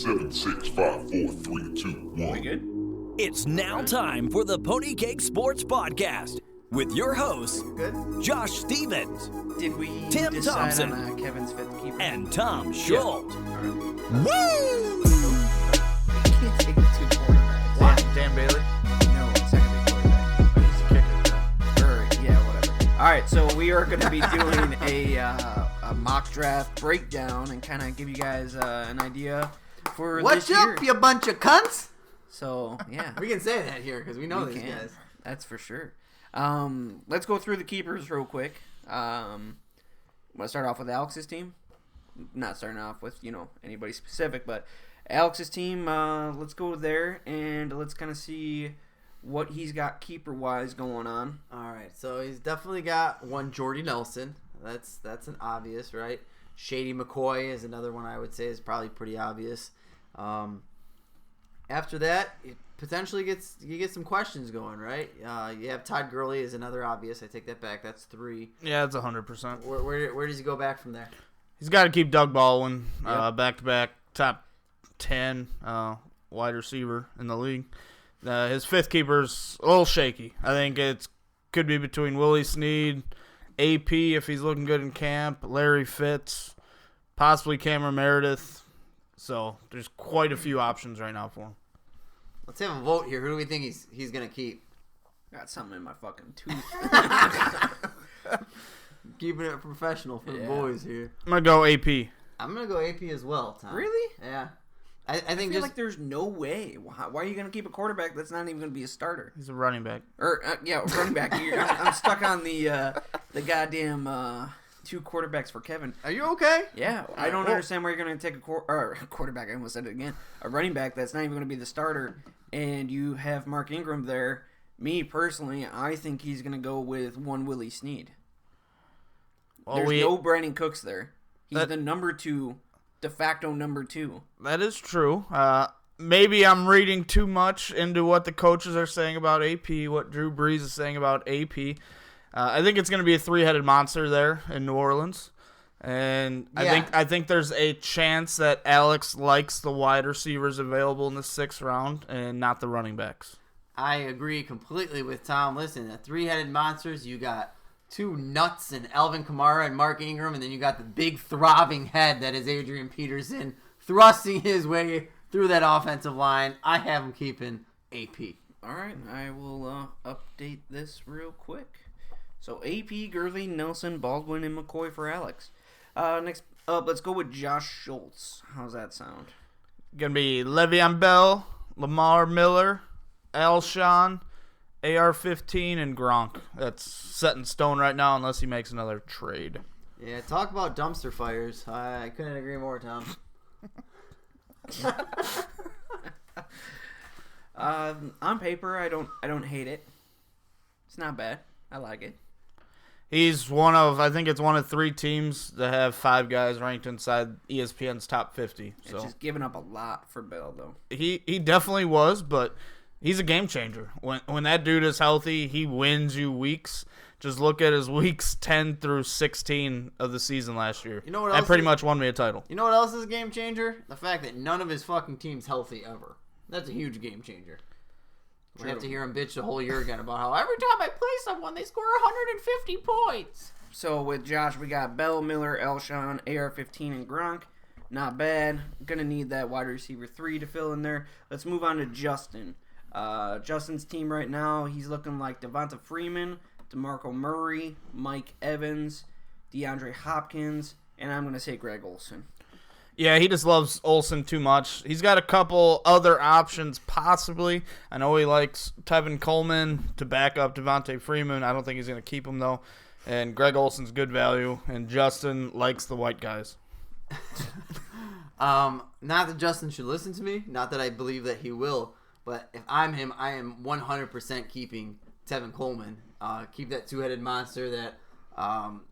7, 6, 5, 4, 3, 2, 1. We good? It's now time for the Pony Cake Sports Podcast with your hosts, Good. Josh Stevens Did we Tim decide Thompson. on Kevin's fifth keeper? and Tom Schultz. Alright. Woo! Can't take the two quarterbacks. Why? Dan Bailey? No, it's not gonna be quarterback. He's a kicker. Or, yeah, whatever. All right, so we are going to be doing a mock draft breakdown and kind of give you guys an idea for What's this up, year. you bunch of cunts? So, yeah. We can say that here because we know We these can. guys. That's for sure. Let's go through the keepers real quick. I'm going to start off with Alex's team. Not starting off with, anybody specific, but Alex's team, let's go there and let's kind of see what he's got keeper-wise going on. All right, so he's definitely got one Jordy Nelson. That's an obvious, right? Shady McCoy is another one I would say is probably pretty obvious. After that, it potentially you get some questions going, right? You have Todd Gurley is another obvious. I take that back. That's 3. Yeah, it's 100%. Where does he go back from there? He's got to keep Doug Baldwin Yep. back-to-back top 10 wide receiver in the league. His fifth keeper's a little shaky. I think it could be between Willie Snead, AP if he's looking good in camp, Larry Fitz, possibly Cameron Meredith. So there's quite a few options right now for him. Let's have a vote here. Who do we think he's gonna keep? Got something in my fucking tooth. Keeping it professional for the boys here. I'm going to go AP. I'm gonna go AP as well, Tom. Really? Yeah. I I think feel just like there's no way. Why are you going to keep a quarterback that's not even going to be a starter? He's a running back. Or running back. I'm stuck on the goddamn 2 quarterbacks for Kevin. Are you okay? Yeah, I don't understand why you're going to take a quarterback. I almost said it again. A running back that's not even going to be the starter, and you have Mark Ingram there. Me personally, I think he's going to go with one Willie Snead. Well, There's no Brandon Cooks there. He's the number 2. De facto number 2. That is true. Maybe I'm reading too much into what the coaches are saying about AP, what Drew Brees is saying about AP. I think it's going to be a 3-headed monster there in New Orleans. And I think there's a chance that Alex likes the wide receivers available in the 6th round and not the running backs. I agree completely with Tom. Listen, the 3-headed monsters, you got 2 nuts and Alvin Kamara and Mark Ingram, and then you got the big throbbing head that is Adrian Peterson thrusting his way through that offensive line. I have him keeping AP. All right, I will update this real quick. So AP, Gurley, Nelson, Baldwin, and McCoy for Alex. Next up, let's go with Josh Schultz. How's that sound? Going to be Le'Veon Bell, Lamar Miller, Alshon, AR-15, and Gronk. That's set in stone right now unless he makes another trade. Yeah, talk about dumpster fires. I couldn't agree more, Tom. On paper, I don't hate it. It's not bad. I like it. He's I think it's one of 3 teams that have 5 guys ranked inside ESPN's top 50. So It's just giving up a lot for Bell, though. he definitely was, but he's a game changer. When that dude is healthy, he wins you weeks. Just look at his weeks 10 through 16 of the season last year. You know what that else pretty is- much won me a title. You know what else is a game changer? The fact that none of his fucking team's healthy ever. That's a huge game changer. We have to hear him bitch the whole year again about how every time I play someone, they score 150 points. So with Josh, we got Bell, Miller, Alshon, AR-15, and Gronk. Not bad. Gonna need that wide receiver 3 to fill in there. Let's move on to Justin. Justin's team right now, he's looking like Devonta Freeman, DeMarco Murray, Mike Evans, DeAndre Hopkins, and I'm going to say Greg Olsen. Yeah, he just loves Olsen too much. He's got a couple other options possibly. I know he likes Tevin Coleman to back up Devontae Freeman. I don't think he's going to keep him, though. And Greg Olsen's good value, and Justin likes the white guys. Not that Justin should listen to me, not that I believe that he will, but if I'm him, I am 100% keeping Tevin Coleman. Keep that 2-headed monster that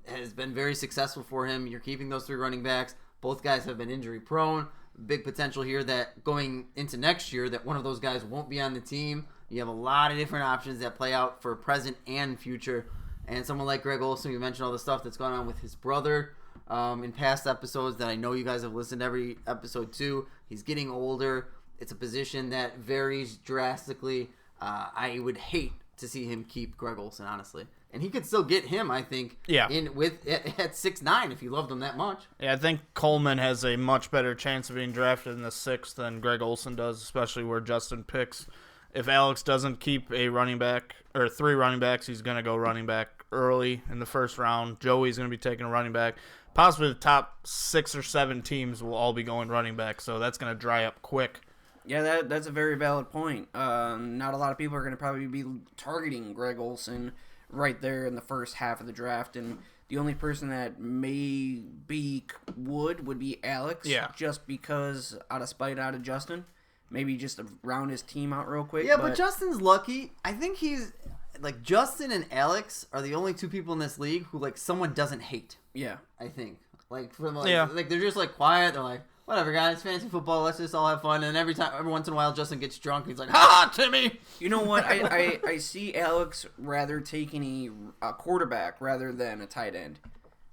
has been very successful for him. You're keeping those 3 running backs. Both guys have been injury prone. Big potential here that going into next year that one of those guys won't be on the team. You have a lot of different options that play out for present and future. And someone like Greg Olsen, we mentioned all the stuff that's going on with his brother in past episodes that I know you guys have listened to every episode to. He's getting older. It's a position that varies drastically. I would hate to see him keep Greg Olsen, honestly. And he could still get him, I think, Yeah. at 6'9" if you loved him that much. Yeah, I think Coleman has a much better chance of being drafted in the 6th than Greg Olsen does, especially where Justin picks. If Alex doesn't keep a running back or 3 running backs, he's going to go running back early in the first round. Joey's going to be taking a running back. Possibly the top 6 or 7 teams will all be going running back, so that's going to dry up quick. Yeah, that's a very valid point. Not a lot of people are going to probably be targeting Greg Olsen right there in the first half of the draft, and the only person that maybe would be Alex, just because out of spite out of Justin, maybe just to round his team out real quick. Yeah, but Justin's lucky. I think he's like Justin and Alex are the only 2 people in this league who like someone doesn't hate. Yeah, I think like like they're just like quiet. They're like, whatever, guys, fantasy football. Let's just all have fun. And every once in a while, Justin gets drunk. He's like, "Ha, Timmy!" You know what? I see Alex rather taking a quarterback rather than a tight end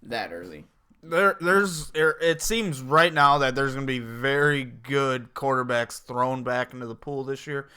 that early. It seems right now that there's going to be very good quarterbacks thrown back into the pool this year.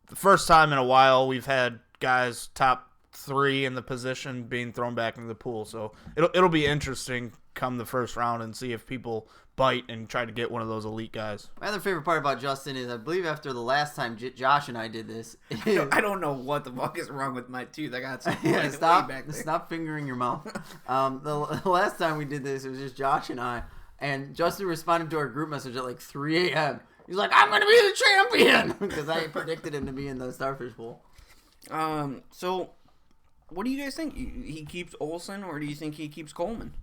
The first time in a while we've had guys top 3 in the position being thrown back into the pool. So it'll be interesting come the first round and see if people bite and try to get one of those elite guys. My other favorite part about Justin is I believe after the last time Josh and I did this. I don't know what the fuck is wrong with my tooth. I got some way stop back there. Stop fingering your mouth. The last time we did this, it was just Josh and I, and Justin responded to our group message at like 3 a.m. He's like, "I'm gonna be the champion," because I predicted him to be in the Starfish Bowl. So what do you guys think? He keeps Olsen, or do you think he keeps Coleman?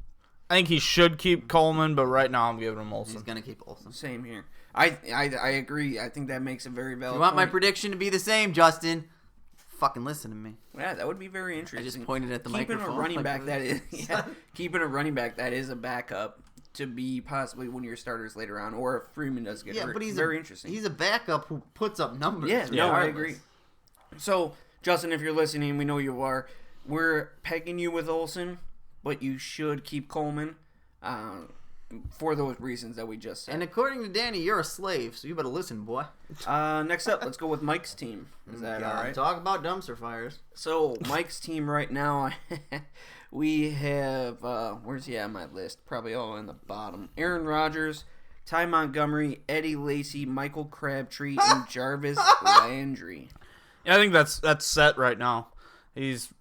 I think he should keep Coleman, but right now I'm giving him Olsen. He's gonna keep Olsen. Same here. I agree. I think that makes a very valid You want my point. prediction to be the same, Justin? Fucking listen to me. Yeah, that would be very I interesting. just pointed at the keeping microphone. a running back that is keeping a running back that is a backup to be possibly one of your starters later on, or if Freeman does get hurt. But he's very interesting. He's a backup who puts up numbers. Yeah, no, I regardless. agree. So, Justin, if you're listening, we know you are. We're pegging you with Olsen, but you should keep Coleman for those reasons that we just said. And according to Danny, you're a slave, so you better listen, boy. Next up, let's go with Mike's team. Is that all right? Talk about dumpster fires. So, Mike's team right now, we have, where's he at on my list? Probably all in the bottom. Aaron Rodgers, Ty Montgomery, Eddie Lacy, Michael Crabtree, and Jarvis Landry. Yeah, I think that's set right now. He's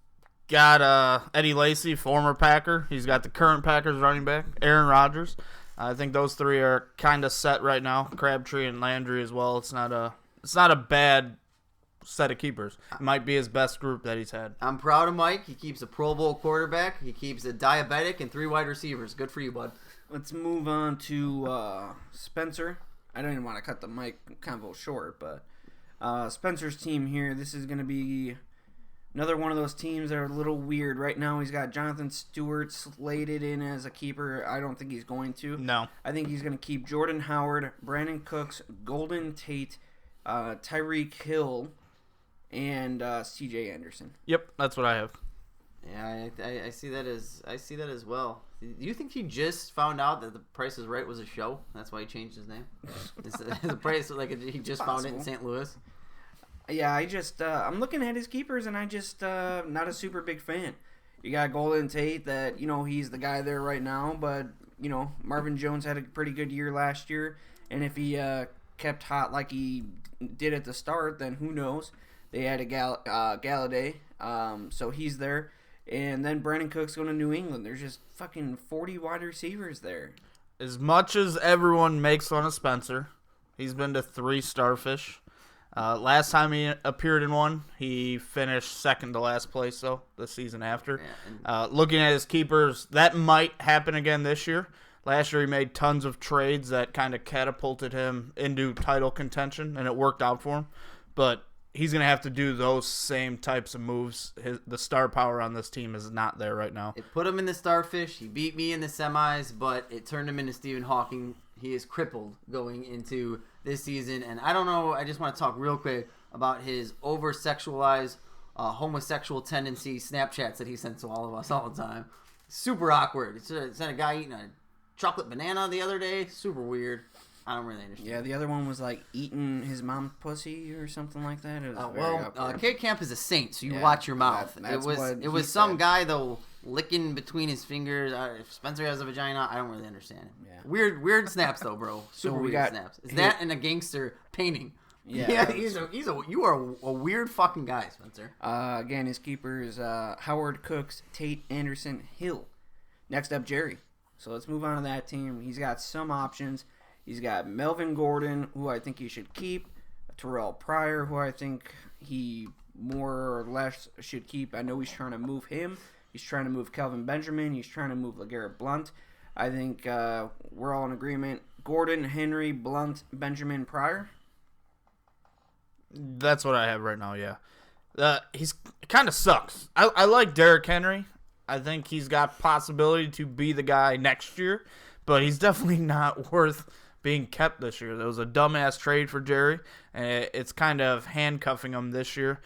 got Eddie Lacy, former Packer. He's got the current Packers running back, Aaron Rodgers. I think those 3 are kind of set right now. Crabtree and Landry as well. It's not a bad set of keepers. It might be his best group that he's had. I'm proud of Mike. He keeps a Pro Bowl quarterback. He keeps a diabetic and 3 wide receivers. Good for you, bud. Let's move on to Spencer. I don't even want to cut the mic convo short, but Spencer's team here, this is going to be another one of those teams that are a little weird. Right now, he's got Jonathan Stewart slated in as a keeper. I don't think he's going to. No. I think he's going to keep Jordan Howard, Brandon Cooks, Golden Tate, Tyreek Hill, and C.J. Anderson. Yep, that's what I have. Yeah, I see that as well. Do you think he just found out that The Price is Right was a show? That's why he changed his name. The Price, like he just found it in St. Louis. Yeah, I just I'm looking at his keepers, and I just not a super big fan. You got Golden Tate, that he's the guy there right now, but Marvin Jones had a pretty good year last year, and if he kept hot like he did at the start, then who knows? They had a Galladay, so he's there. And then Brandon Cook's going to New England. There's just fucking 40 wide receivers there. As much as everyone makes fun of Spencer, he's been to 3 Starfish. Last time he appeared in one, he finished second to last place, though, the season after. Yeah, looking at his keepers, that might happen again this year. Last year he made tons of trades that kind of catapulted him into title contention, and it worked out for him. But he's going to have to do those same types of moves. The star power on this team is not there right now. It put him in the Starfish. He beat me in the semis, but it turned him into Stephen Hawking. He is crippled going into this season. And I don't know, I just want to talk real quick about his over-sexualized homosexual tendency Snapchats that he sends to all of us all the time. Super awkward. He sent a guy eating a chocolate banana the other day. Super weird. I don't really understand. Yeah, the other one was like eating his mom's pussy or something like that. It was very awkward. K Camp is a saint, so you Yeah, watch your mouth. that's It what was he some said. guy though licking between his fingers. If Spencer has a vagina, I don't really understand it. Yeah. Weird snaps though, bro. Super we weird got- snaps. Is that in a gangster painting? Yeah, you are a weird fucking guy, Spencer. Again, his keepers, Howard Cooks, Tate Anderson, Hill. Next up, Jerry. So let's move on to that team. He's got some options. He's got Melvin Gordon, who I think he should keep. Terrell Pryor, who I think he more or less should keep. I know he's trying to move him. He's trying to move Kelvin Benjamin. He's trying to move LeGarrette Blount. I think we're all in agreement. Gordon, Henry, Blount, Benjamin, Pryor. That's what I have right now, yeah. He's kind of sucks. I like Derrick Henry. I think he's got possibility to be the guy next year, but he's definitely not worth being kept this year. That was a dumbass trade for Jerry, and it's kind of handcuffing him this year.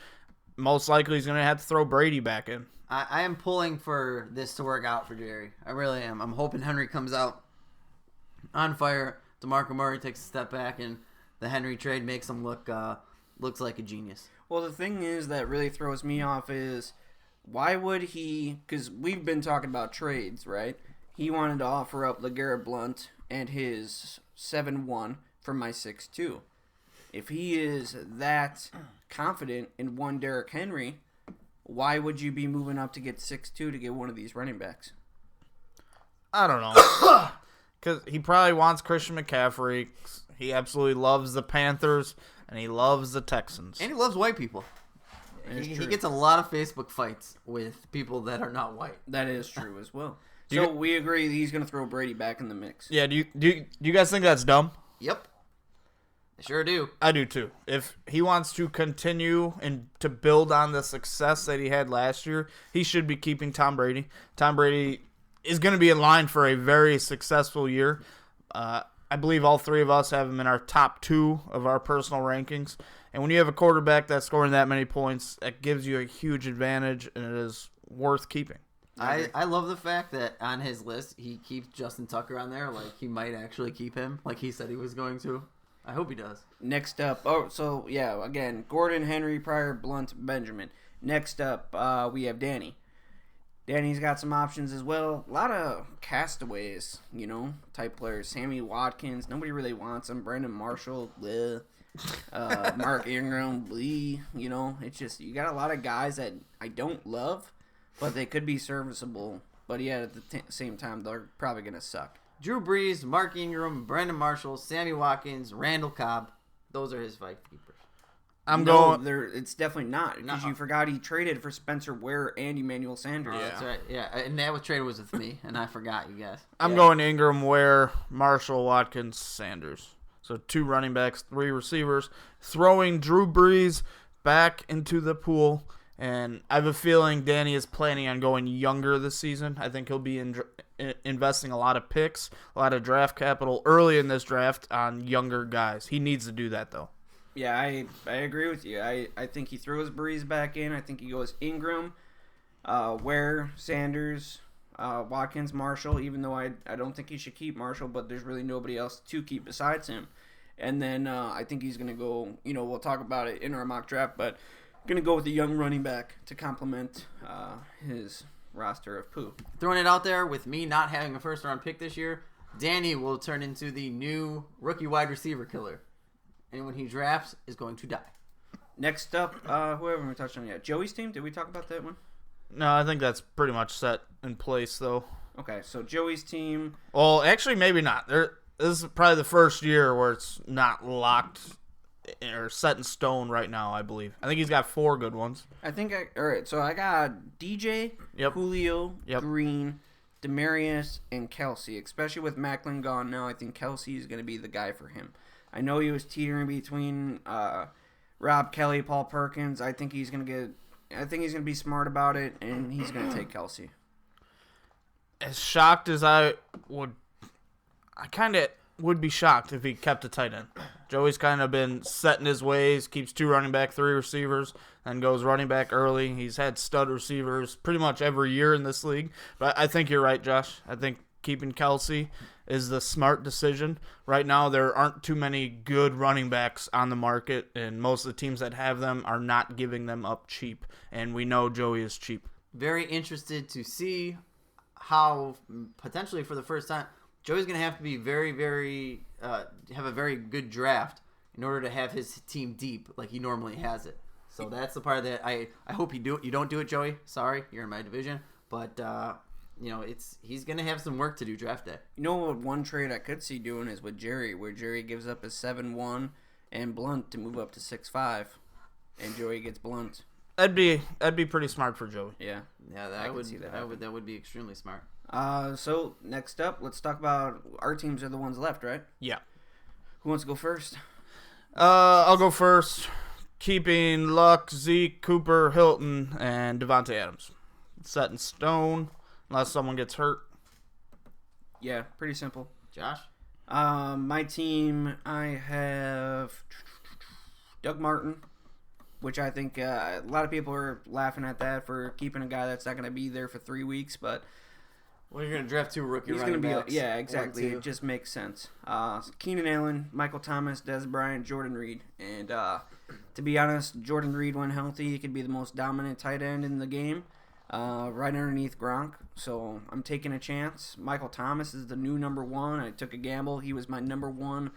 Most likely he's going to have to throw Brady back in. I am pulling for this to work out for Jerry. I really am. I'm hoping Henry comes out on fire. DeMarco Murray takes a step back, and the Henry trade makes him looks like a genius. Well, the thing is that really throws me off is why would he, because we've been talking about trades, right? He wanted to offer up LeGarrette Blount and his 7-1 for my 6-2. If he is that confident in one Derrick Henry, why would you be moving up to get 6-2 to get one of these running backs? I don't know. Because he probably wants Christian McCaffrey. He absolutely loves the Panthers, and he loves the Texans. And he loves white people. He gets a lot of Facebook fights with people that are not white. That is true as well. You So g- we agree that he's going to throw Brady back in the mix. Yeah, do you guys think that's dumb? Yep. I sure do. I do too. If he wants to continue and to build on the success that he had last year, he should be keeping Tom Brady. Tom Brady is going to be in line for a very successful year. I believe all three of us have him in our top 2 of our personal rankings. And when you have a quarterback that's scoring that many points, that gives you a huge advantage, and it is worth keeping. I love the fact that on his list he keeps Justin Tucker on there. Like he might actually keep him, like he said he was going to. I hope he does. Next up, again, Gordon, Henry, Pryor, Blount, Benjamin. Next up, we have Danny. Danny's got some options as well. A lot of castaways, type players. Sammy Watkins, nobody really wants him. Brandon Marshall, bleh. Mark Ingram, bleh. It's just, you got a lot of guys that I don't love, but they could be serviceable. But yeah, at the same time, they're probably going to suck. Drew Brees, Mark Ingram, Brandon Marshall, Sammy Watkins, Randall Cobb. Those are his 5 keepers. It's definitely not, because you forgot he traded for Spencer Ware and Emmanuel Sanders. That's right. Yeah, and that was traded was with me, and I forgot you guys. I'm going Ingram, Ware, Marshall, Watkins, Sanders. So 2 running backs, 3 receivers, throwing Drew Brees back into the pool. And I have a feeling Danny is planning on going younger this season. I think he'll be investing a lot of picks, a lot of draft capital early in this draft on younger guys. He needs to do that, though. Yeah, I agree with you. I think he throws Breeze back in. I think he goes Ingram, Ware, Sanders, Watkins, Marshall, even though I don't think he should keep Marshall, but there's really nobody else to keep besides him. And then I think he's going to go, we'll talk about it in our mock draft, but going to go with a young running back to complement his roster of poo. Throwing it out there, with me not having a first-round pick this year, Danny will turn into the new rookie wide receiver killer. Anyone he drafts is going to die. Next up, whoever we touched on yet. Joey's team, did we talk about that one? No, I think that's pretty much set in place, though. Okay, so Joey's team. Well, actually, maybe not. This is probably the first year where it's not locked or set in stone right now, I believe. I think he's got 4 good ones. All right, so I got DJ, Yep. Julio, Yep. Green, Demarius, and Kelsey. Especially with Macklin gone now, I think Kelsey is going to be the guy for him. I know he was teetering between Rob Kelly, Paul Perkins. I think he's going to be smart about it, and he's going to take Kelsey. As shocked as I kind of would be shocked if he kept a tight end. Joey's kind of been set in his ways, keeps 2 running back, 3 receivers, and goes running back early. He's had stud receivers pretty much every year in this league. But I think you're right, Josh. I think keeping Kelsey is the smart decision. Right now, there aren't too many good running backs on the market, and most of the teams that have them are not giving them up cheap, and we know Joey is cheap. Very interested to see how, potentially for the first time, Joey's going to have to be very, very, have a very good draft in order to have his team deep like he normally has it. So that's the part that I hope you do it. You don't do it, Joey. Sorry, you're in my division. But, he's going to have some work to do draft day. You know what one trade I could see doing is with Jerry, where Jerry gives up his 7-1 and Blunt to move up to 6-5, and Joey gets Blunt. That'd be pretty smart for Joey. Yeah. Yeah, I could see that would be extremely smart. So next up, let's talk about our teams are the ones left, right? Yeah. Who wants to go first? I'll go first. Keeping Luck, Zeke, Cooper, Hilton, and Devontae Adams. Set in stone, unless someone gets hurt. Yeah, pretty simple. Josh? My team, I have Doug Martin, which I think a lot of people are laughing at that for keeping a guy that's not going to be there for 3 weeks, but Well, you're going to draft 2 rookie he's running going to backs. be, yeah, exactly. 1, 2. It just makes sense. Keenan Allen, Michael Thomas, Des Bryant, Jordan Reed. And to be honest, Jordan Reed, when healthy, he could be the most dominant tight end in the game, right underneath Gronk. So I'm taking a chance. Michael Thomas is the new number 1. I took a gamble. He was my number 1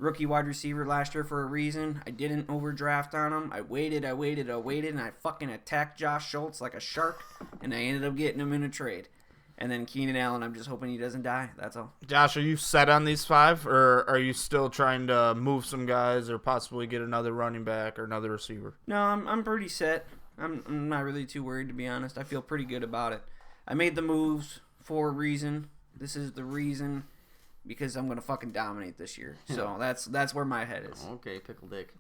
rookie wide receiver last year for a reason. I didn't overdraft on him. I waited, and I fucking attacked Josh Schultz like a shark, and I ended up getting him in a trade. And then Keenan Allen, I'm just hoping he doesn't die. That's all. Josh, are you set on these 5, or are you still trying to move some guys or possibly get another running back or another receiver? No, I'm pretty set. I'm not really too worried, to be honest. I feel pretty good about it. I made the moves for a reason. This is the reason, because I'm going to fucking dominate this year. So that's where my head is. Okay, pickle dick.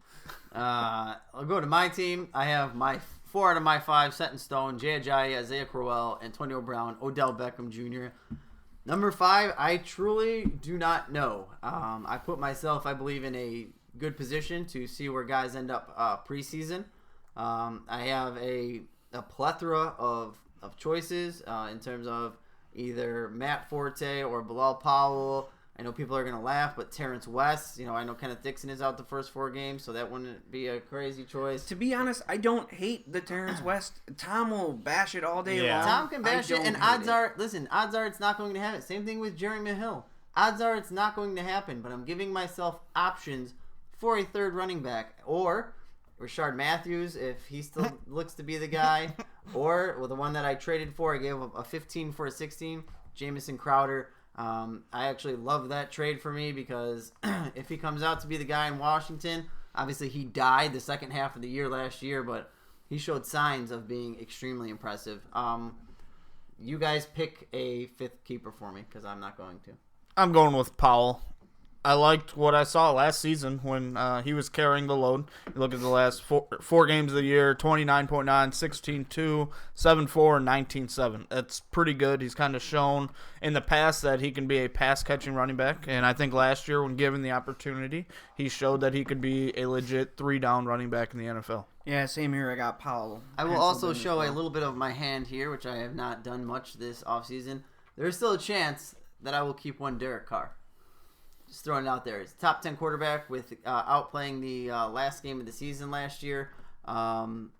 I'll go to my team. I have my 4 out of my 5 set in stone: Jay Ajayi, Isaiah Crowell, Antonio Brown, Odell Beckham Jr. Number 5, I truly do not know. I put myself, I believe, in a good position to see where guys end up preseason. I have a plethora of choices in terms of either Matt Forte or Bilal Powell. I know people are going to laugh, but Terrence West, I know Kenneth Dixon is out the first 4 games, so that wouldn't be a crazy choice. To be honest, I don't hate the Terrence West. Tom will bash it all day long. Tom can bash it, and odds are it's not going to happen. Same thing with Jeremy Hill. Odds are it's not going to happen, but I'm giving myself options for a 3rd running back, or Rashard Matthews, if he still looks to be the guy, or the one that I traded for, I gave up a 15 for a 16, Jamison Crowder. I actually love that trade for me because if he comes out to be the guy in Washington, obviously he died the second half of the year last year, but he showed signs of being extremely impressive. You guys pick a 5th keeper for me because I'm not going to. I'm going with Powell. I liked what I saw last season when he was carrying the load. You look at the last four games of the year: 29.9, 16.2, 7.4, and 19.7. That's pretty good. He's kind of shown in the past that he can be a pass-catching running back, and I think last year, when given the opportunity, he showed that he could be a legit 3-down running back in the NFL. Yeah, same here. I got Powell. I will also show a little bit of my hand here, which I have not done much this offseason. There's still a chance that I will keep one Derek Carr. Just throwing it out there. He's a top 10 quarterback with outplaying the last game of the season last year. And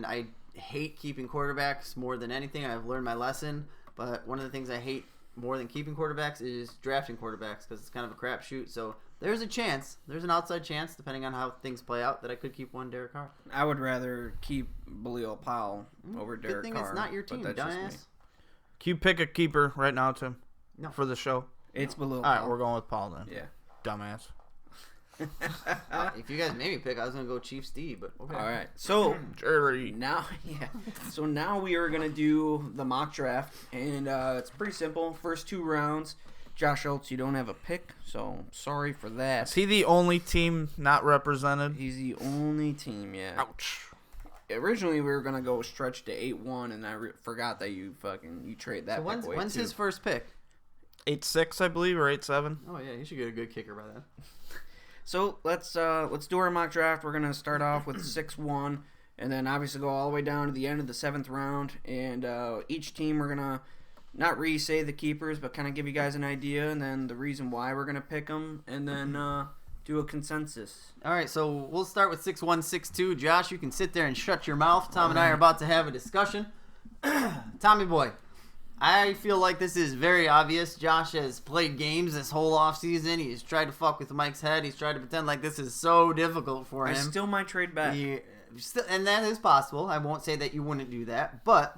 I hate keeping quarterbacks more than anything. I've learned my lesson. But one of the things I hate more than keeping quarterbacks is drafting quarterbacks because it's kind of a crapshoot. So there's a chance. There's an outside chance, depending on how things play out, that I could keep one Derek Carr. I would rather keep Bilal Powell over Derek Carr. Good thing it's not your team, dumbass. Can you pick a keeper right now, Tim? No. For the show? It's Bilal All Powell. right, we're going with Paul then. Yeah. Dumbass. If you guys made me pick, I was going to go Chief Steve, but okay. All right. So Jerry. now we are going to do the mock draft, and it's pretty simple. First 2 rounds. Josh Schultz, you don't have a pick, so sorry for that. Is he the only team not represented? He's the only team, yeah. Ouch. Originally, we were going to go stretch to 8-1, and I forgot that you trade that So pick away, when's too. his first pick? 8-6, I believe, or 8-7. Oh, yeah, he should get a good kicker by then. So let's do our mock draft. We're gonna start off with 6-1, and then obviously go all the way down to the end of the 7th round. And each team we're gonna not re-say the keepers, but kind of give you guys an idea, and then the reason why we're going to pick them, and then do a consensus. All right, so we'll start with 6-1, 6-2. Josh, you can sit there and shut your mouth. Tom and I are about to have a discussion. Tommy boy, I feel like this is very obvious. Josh has played games this whole offseason. He's tried to fuck with Mike's head. He's tried to pretend like this is so difficult for him. I still might trade back. And that is possible. I won't say that you wouldn't do that. But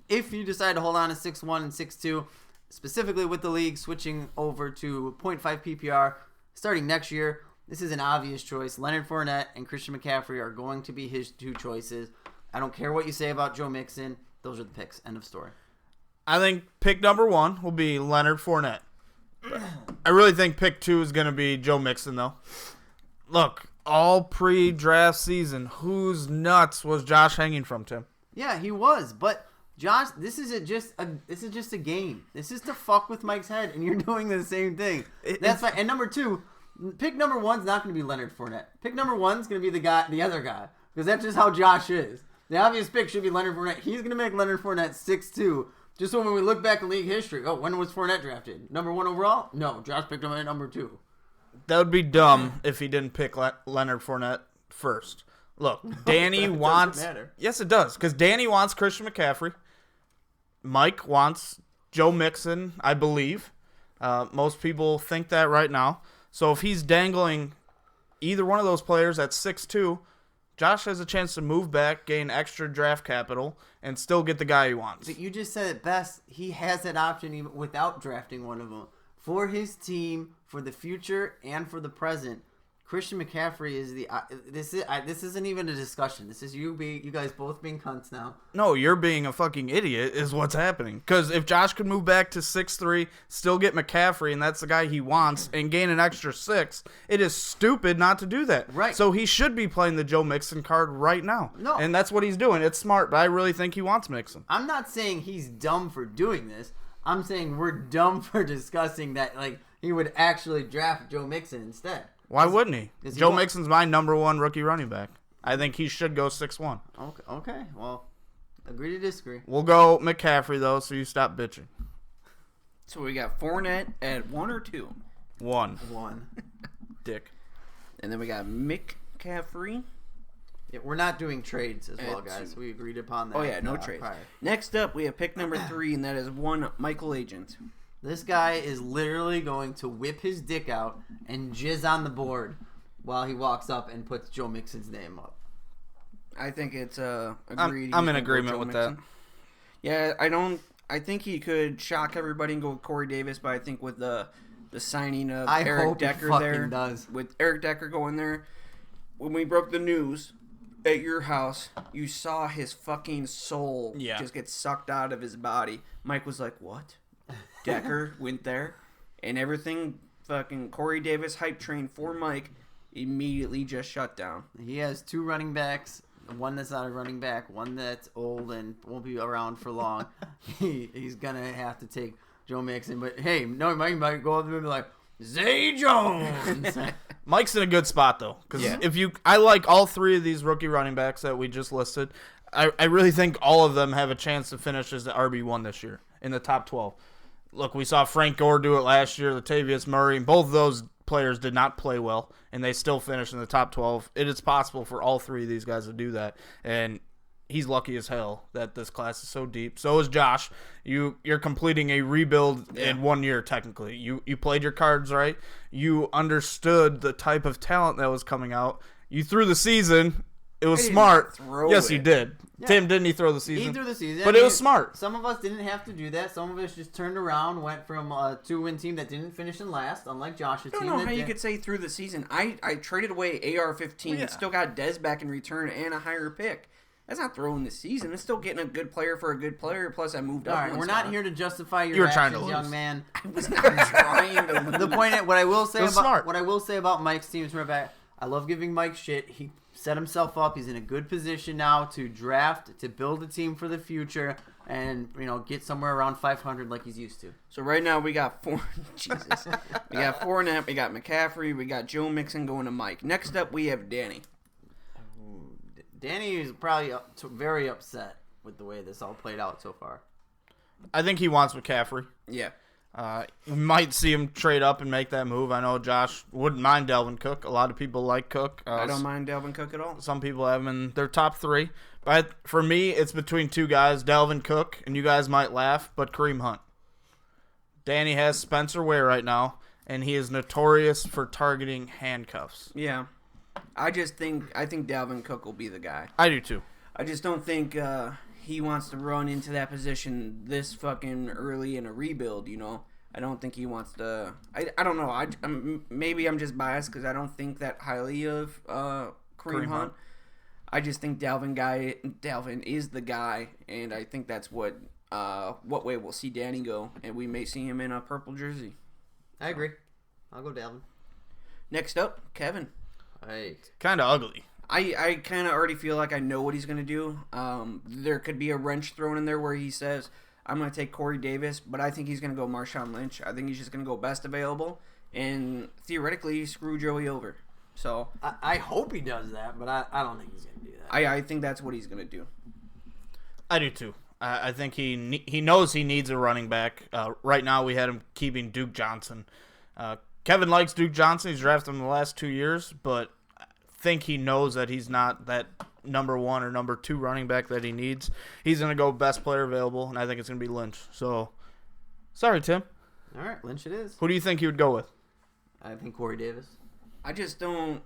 if you decide to hold on to 6-1 and 6-2, specifically with the league switching over to 0.5 PPR starting next year, this is an obvious choice. Leonard Fournette and Christian McCaffrey are going to be his two choices. I don't care what you say about Joe Mixon. Those are the picks. End of story. I think pick number 1 will be Leonard Fournette. I really think pick 2 is going to be Joe Mixon, though. Look, all pre-draft season, whose nuts was Josh hanging from, Tim? Yeah, he was. But, Josh, this is just a game. This is to fuck with Mike's head, and you're doing the same thing. That's fine. And number 2, pick number 1's not going to be Leonard Fournette. Pick number 1's going to be the other guy, because that's just how Josh is. The obvious pick should be Leonard Fournette. He's going to make Leonard Fournette 6'2". Just so when we look back in league history, when was Fournette drafted? Number 1 overall? No, Josh picked him at number 2. That would be dumb if he didn't pick Leonard Fournette first. Look, Danny wants... matter. Yes, it does, because Danny wants Christian McCaffrey. Mike wants Joe Mixon, I believe. Most people think that right now. So if he's dangling either one of those players at 6'2", Josh has a chance to move back, gain extra draft capital, and still get the guy he wants. But you just said it best. He has that option even without drafting one of them. For his team, for the future, and for the present, Christian McCaffrey is the. This isn't even a discussion. This is you guys both being cunts now. No, you're being a fucking idiot is what's happening. Because if Josh could move back to 6'3", still get McCaffrey, and that's the guy he wants, and gain an extra 6, it is stupid not to do that. Right. So he should be playing the Joe Mixon card right now. No. And that's what he's doing. It's smart, but I really think he wants Mixon. I'm not saying he's dumb for doing this. I'm saying we're dumb for discussing that he would actually draft Joe Mixon instead. Why wouldn't he? He Joe won't. Mixon's my number 1 rookie running back. I think he should go 6'1". Okay. Well, agree to disagree. We'll go McCaffrey, though, so you stop bitching. So we got Fournette at 1 or 2? 1. Dick. And then we got McCaffrey. Yeah, we're not doing trades as well, At guys. 2. We agreed upon that. Oh, yeah, no trades. prior. Next up, we have pick number 3, and that is 1 Michael Agent. This guy is literally going to whip his dick out and jizz on the board while he walks up and puts Joe Mixon's name up. I think it's agreed. I'm He's in gonna go agreement Joe with Mixon. that. Yeah, I think he could shock everybody and go with Corey Davis, but I think with the signing of I Eric hope he Decker fucking there, does. with Eric Decker going there, when we broke the news at your house, you saw his fucking soul just get sucked out of his body. Mike was like, "What?" Decker went there, and everything fucking Corey Davis hype train for Mike immediately just shut down. He has 2 running backs, one that's not a running back, one that's old and won't be around for long. He's going to have to take Joe Mixon. But, hey, no, Mike might go up to him and be like, Zay Jones! Mike's in a good spot, though. Because I like all 3 of these rookie running backs that we just listed. I really think all of them have a chance to finish as the RB1 this year in the top 12. Look, we saw Frank Gore do it last year, Latavius Murray, and both of those players did not play well, and they still finished in the top 12. It is possible for all 3 of these guys to do that, and he's lucky as hell that this class is so deep. So is Josh. You're completing a rebuild in 1 year, technically. You played your cards right. You understood the type of talent that was coming out. You threw the season. It was smart. Yes, you did. Yeah. Tim, didn't he throw the season? He threw the season. But it was smart. Some of us didn't have to do that. Some of us just turned around, went from a 2-win team that didn't finish in last, unlike Josh's team. I don't know how you could say through the season. I traded away AR-15 and still got Dez back in return and a higher pick. That's not throwing the season. It's still getting a good player for a good player. Plus, I moved up. All right, we're not here to justify your were actions, trying to lose. young man. I was not trying to lose. The point, what I will say smart. about Mike's team is back. I love giving Mike shit. He set himself up. He's in a good position now to draft, to build a team for the future, and get somewhere around 500 like he's used to. So right now we got Jesus. We got Fournette, we got McCaffrey, we got Joe Mixon going to Mike. Next up we have Danny. Danny is probably very upset with the way this all played out so far. I think he wants McCaffrey. Yeah. We might see him trade up and make that move. I know Josh wouldn't mind Dalvin Cook. A lot of people like Cook. I don't mind Dalvin Cook at all. Some people have him in their top 3. But for me, it's between 2 guys, Dalvin Cook, and you guys might laugh, but Kareem Hunt. Danny has Spencer Ware right now, and he is notorious for targeting handcuffs. Yeah. I think Dalvin Cook will be the guy. I do too. I just don't think he wants to run into that position this fucking early in a rebuild, you know. I don't think he wants to. I don't know. Maybe I'm just biased because I don't think that highly of Kareem Hunt. I just think Dalvin is the guy, and I think that's what way we'll see Danny go, and we may see him in a purple jersey. I agree. I'll go Dalvin. Next up, Kevin. Hey. Kind of ugly. I kind of already feel like I know what he's going to do. There could be a wrench thrown in there where he says, I'm going to take Corey Davis, but I think he's going to go Marshawn Lynch. I think he's just going to go best available and theoretically screw Joey over. So I hope he does that, but I don't think he's going to do that. I think that's what he's going to do. I do too. I think he knows he needs a running back. Right now we had him keeping Duke Johnson. Kevin likes Duke Johnson. He's drafted him the last 2 years, but I think he knows that he's not that number 1 or number 2 running back that he needs. He's going to go best player available, and I think it's going to be Lynch. So, sorry, Tim. All right, Lynch it is. Who do you think he would go with? I think Corey Davis. I just don't.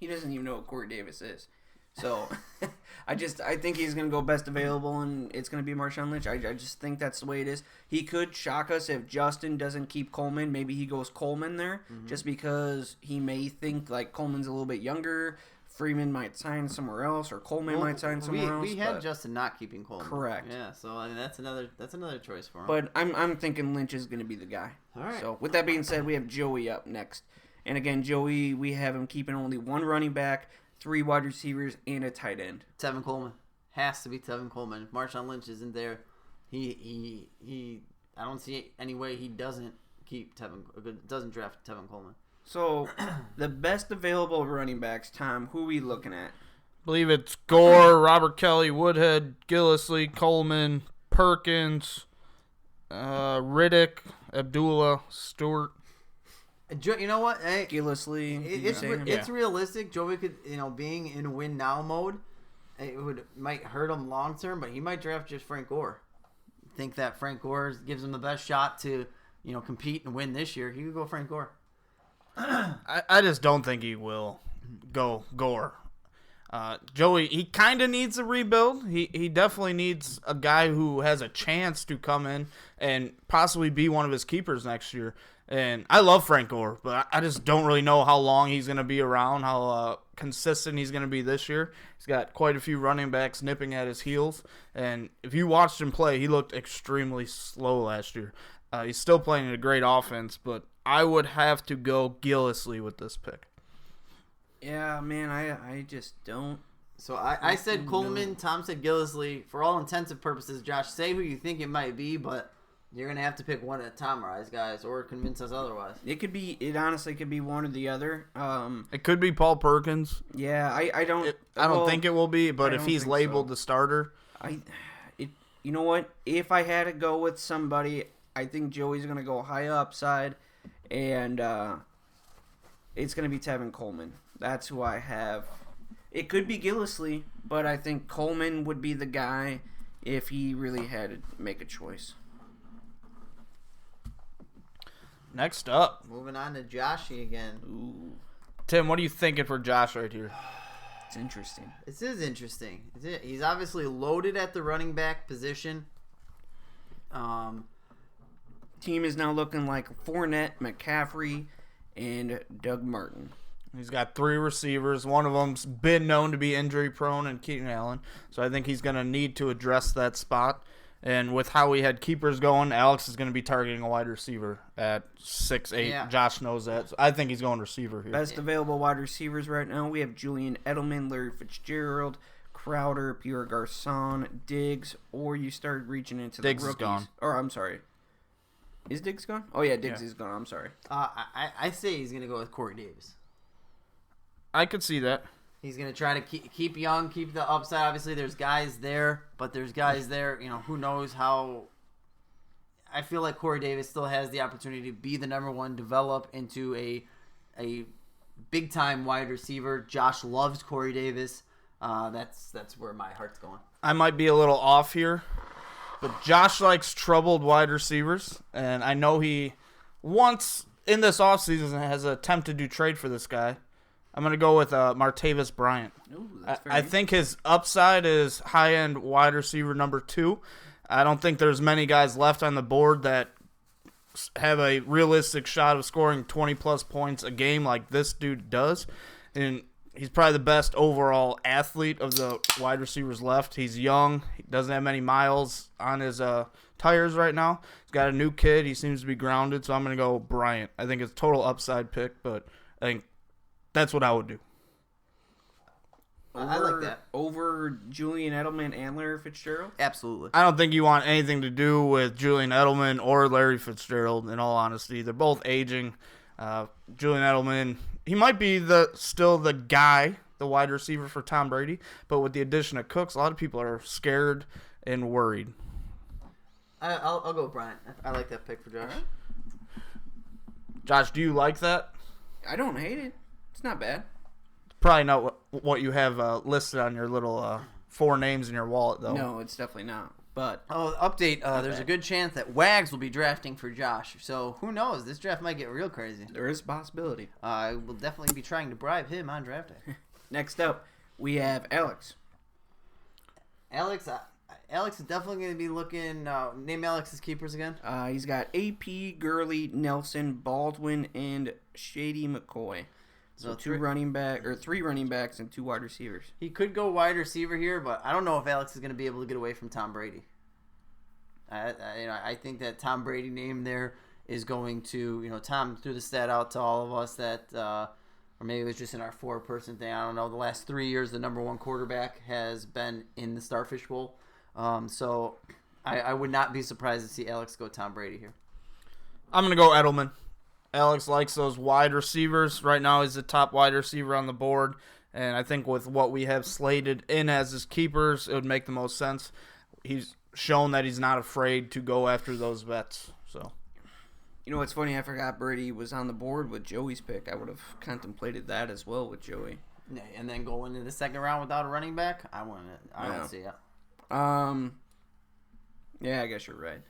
He doesn't even know what Corey Davis is. So, I think he's going to go best available, and it's going to be Marshawn Lynch. I just think that's the way it is. He could shock us if Justin doesn't keep Coleman. Maybe he goes Coleman there, just because he may think like Coleman's a little bit younger. Freeman might sign somewhere else, or Coleman might sign somewhere else. We had Justin not keeping Coleman. Correct. Yeah, so I mean, that's another choice for him. But I'm thinking Lynch is going to be the guy. All right. So with that being said, we have Joey up next, and again, Joey, we have him keeping only 1 running back, 3 wide receivers, and a tight end. Tevin Coleman has to be Tevin Coleman. If Marshawn Lynch isn't there, he I don't see any way he doesn't draft Tevin Coleman. So, the best available running backs, Tom, who are we looking at? I believe it's Gore, Robert Kelly, Woodhead, Gillislee, Coleman, Perkins, Riddick, Abdullah, Stewart. You know what? Hey, Gillislee. It's realistic. Joey could, being in win now mode, might hurt him long term, but he might draft just Frank Gore. Think that Frank Gore gives him the best shot to, compete and win this year. He could go Frank Gore. I just don't think he will go Gore. Joey, he kind of needs a rebuild. He definitely needs a guy who has a chance to come in and possibly be one of his keepers next year. And I love Frank Gore, but I just don't really know how long he's going to be around, how consistent he's going to be this year. He's got quite a few running backs nipping at his heels. And if you watched him play, he looked extremely slow last year. He's still playing a great offense, but I would have to go Gillislee with this pick. Yeah, man, I just don't. So I said Coleman, Tom said Gillislee. For all intents and purposes, Josh, say who you think it might be, but you're going to have to pick one at Tom Rise, guys, or convince us otherwise. It honestly could be one or the other. It could be Paul Perkins. Yeah, I don't think it will be, but if he's labeled the starter. You know what? If I had to go with somebody, I think Joey's going to go high upside, and it's going to be Tevin Coleman. That's who I have. It could be Gillislee, but I think Coleman would be the guy if he really had to make a choice. Next up. Moving on to Joshy again. Ooh. Tim, what are you thinking for Josh right here? It's interesting. This is interesting. He's obviously loaded at the running back position. Team is now looking like Fournette, McCaffrey, and Doug Martin. He's got 3 receivers. One of them's been known to be injury prone, and Keenan Allen. So I think he's going to need to address that spot. And with how we had keepers going, Alex is going to be targeting a wide receiver at 6'8". Yeah. Josh knows that. So I think he's going receiver here. Best available wide receivers right now, we have Julian Edelman, Larry Fitzgerald, Crowder, Pierre Garçon, Diggs, or you start reaching into Diggs the is rookies. gone. Or, I'm sorry. Is Diggs gone? Oh, yeah, Diggs is gone. I'm sorry. I say he's going to go with Corey Davis. I could see that. He's going to try to keep young, keep the upside. Obviously, there's guys there, but there's guys there, who knows how I feel like Corey Davis still has the opportunity to be the number one, develop into a big time wide receiver. Josh loves Corey Davis. That's where my heart's going. I might be a little off here, but Josh likes troubled wide receivers, and I know he once in this offseason has attempted to trade for this guy. I'm going to go with Martavis Bryant. Ooh, that's fair. I think his upside is high-end wide receiver number 2. I don't think there's many guys left on the board that have a realistic shot of scoring 20-plus points a game like this dude does. And he's probably the best overall athlete of the wide receivers left. He's young. He doesn't have many miles on his tires right now. He's got a new kid. He seems to be grounded, so I'm going to go Bryant. I think it's a total upside pick, but I think that's what I would do. I like that. Over Julian Edelman and Larry Fitzgerald? Absolutely. I don't think you want anything to do with Julian Edelman or Larry Fitzgerald, in all honesty. They're both aging. Julian Edelman, he might be still the guy, the wide receiver for Tom Brady, but with the addition of Cooks, a lot of people are scared and worried. I'll go with Bryant. I like that pick for Josh. Josh, do you like that? I don't hate it. It's not bad. Probably not what you have listed on your little 4 names in your wallet, though. No, it's definitely not. But Update. There's bad. a good chance that Wags will be drafting for Josh. So who knows? This draft might get real crazy. there is a possibility. I will definitely be trying to bribe him on draft day. Next up, we have Alex. Alex is definitely going to be looking. Name Alex's keepers again. He's got AP, Gurley, Nelson, Baldwin, and Shady McCoy. So three running backs and 2 wide receivers. He could go wide receiver here, but I don't know if Alex is going to be able to get away from Tom Brady. I think that Tom Brady name there is going to, Tom threw the stat out to all of us that, or maybe it was just in our 4-person thing. I don't know. The last 3 years, the number 1 quarterback has been in the Starfish Bowl. So I would not be surprised to see Alex go Tom Brady here. I'm going to go Edelman. Alex likes those wide receivers. Right now he's the top wide receiver on the board, and I think with what we have slated in as his keepers, it would make the most sense. He's shown that he's not afraid to go after those vets. So, You know what's funny? I forgot Brady was on the board with Joey's pick. I would have contemplated that as well with Joey. Yeah, and then go into the second round without a running back, I don't see it. Yeah, I guess you're right.